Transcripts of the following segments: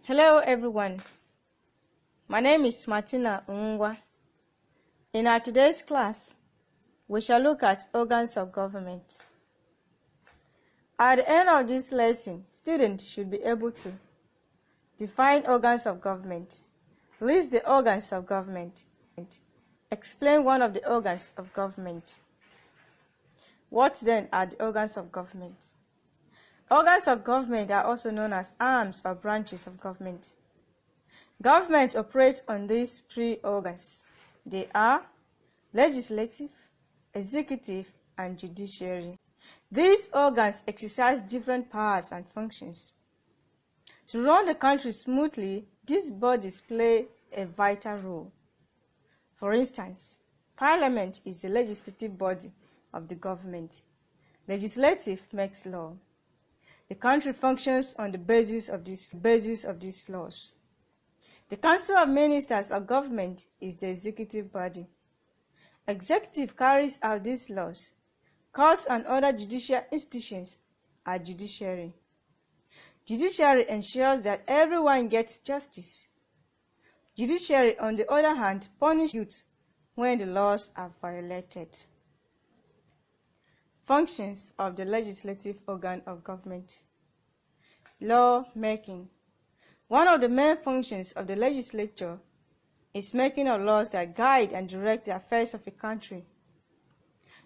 Hello everyone, my name is Martina Ungwa. In our today's class, we shall look at organs of government. At the end of this lesson, students should be able to define organs of government, list the organs of government, explain one of the organs of government. What then are the organs of government? Organs of government are also known as arms or branches of government. Government operates on these three organs. They are legislative, executive, and judiciary. These organs exercise different powers and functions. To run the country smoothly, these bodies play a vital role. For instance, Parliament is the legislative body of the government. Legislative makes law. The country functions on the basis of these laws. The Council of Ministers of Government is the executive body. Executive carries out these laws. Courts and other judicial institutions are judiciary. Judiciary ensures that everyone gets justice. Judiciary, on the other hand, punishes youth when the laws are violated. Functions of the legislative organ of government. Law making. One of the main functions of the legislature is making of laws that guide and direct the affairs of a country.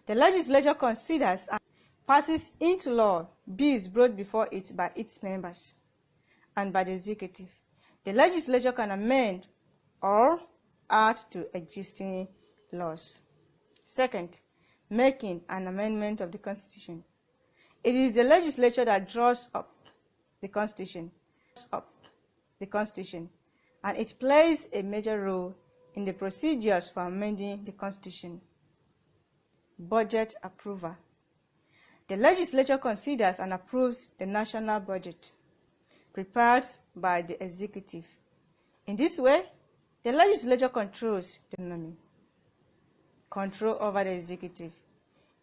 The legislature considers and passes into law bills brought before it by its members and by the executive. The legislature can amend or add to existing laws. Second, making an amendment of the Constitution. It is the legislature that draws up the Constitution, and it plays a major role in the procedures for amending the Constitution. Budget approval. The legislature considers and approves the national budget prepared by the executive. In this way, the legislature controls the economy. Control over the executive.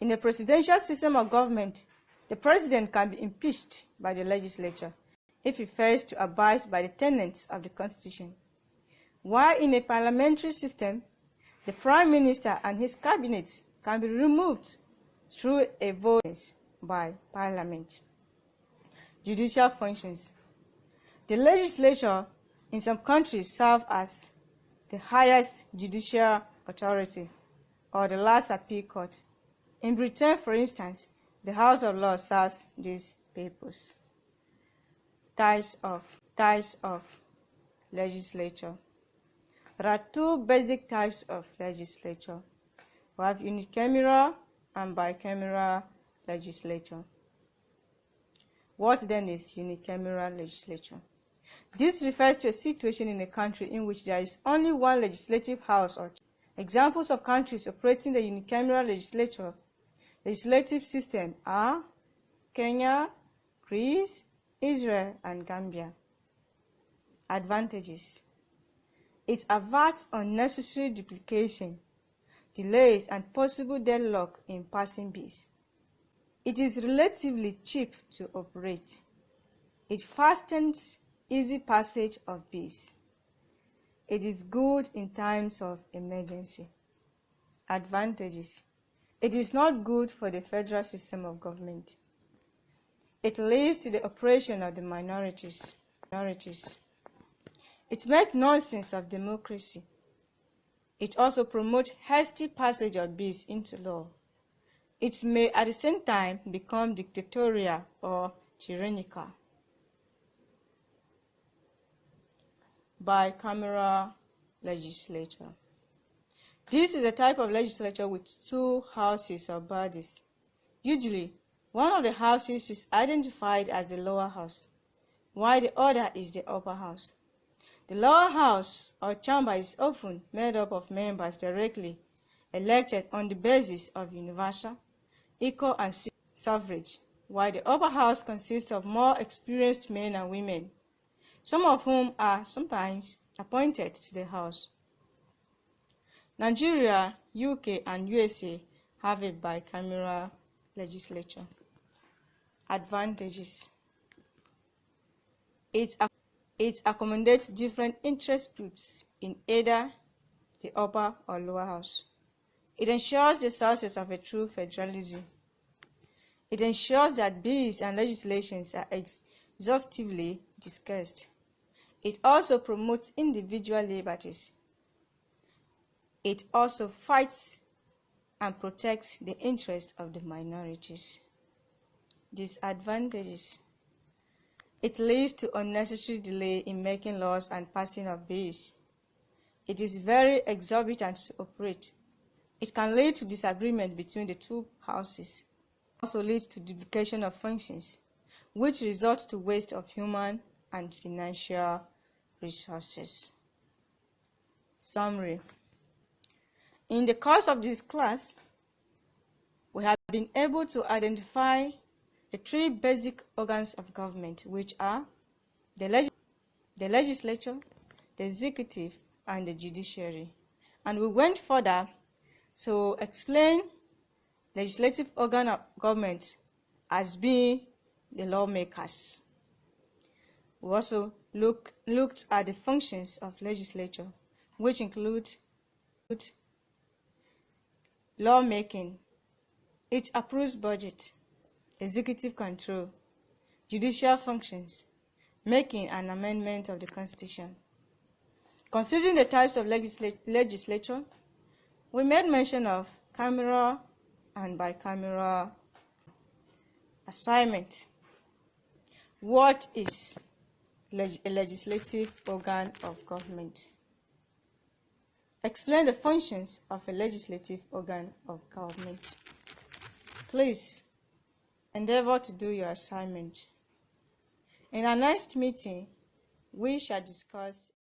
In a presidential system of government, the president can be impeached by the legislature if he fails to abide by the tenets of the Constitution. While in a parliamentary system, the Prime Minister and his cabinet can be removed through a vote by Parliament. Judicial functions. The legislature in some countries serve as the highest judicial authority or the last appeal court. In Britain, for instance, the House of Lords serves these purposes. Types of legislature. There are two basic types of legislature. We have unicameral and bicameral legislature. What then is unicameral legislature? This refers to a situation in a country in which there is only one legislative house or examples of countries operating the unicameral legislative system are Kenya, Greece, Israel, and Gambia. Advantages. It averts unnecessary duplication, delays, and possible deadlock in passing bills. It is relatively cheap to operate. It fastens easy passage of bills. It is good in times of emergency. Advantages. It is not good for the federal system of government. It leads to the oppression of the minorities. It makes nonsense of democracy. It also promotes hasty passage of bills into law. It may at the same time become dictatorial or tyrannical. Bicameral legislature. This is a type of legislature with two houses or bodies. Usually, one of the houses is identified as the lower house, while the other is the upper house. The lower house or chamber is often made up of members directly elected on the basis of universal, equal, and suffrage, while the upper house consists of more experienced men and women, some of whom are sometimes appointed to the house. Nigeria, UK, and USA have a bicameral legislature. Advantages. It accommodates different interest groups in either the upper or lower house. It ensures the success of a true federalism. It ensures that bills and legislations are exhaustively discussed. It also promotes individual liberties. It also fights and protects the interests of the minorities. Disadvantages. It leads to unnecessary delay in making laws and passing of bills. It is very exorbitant to operate. It can lead to disagreement between the two houses. It also leads to duplication of functions, which results to waste of human and financial resources. Summary. In the course of this class, we have been able to identify the three basic organs of government, which are the legislature, the executive, and the judiciary. And we went further to explain legislative organ of government as being the lawmakers. We also looked at the functions of legislature, which include lawmaking. It approves budget, executive control, judicial functions, making an amendment of the Constitution. Considering the types of legislature, we made mention of cameral and bicameral. Assignment. What is a legislative organ of government? Explain the functions of a legislative organ of government. Please endeavor to do your assignment. In our next meeting, we shall discuss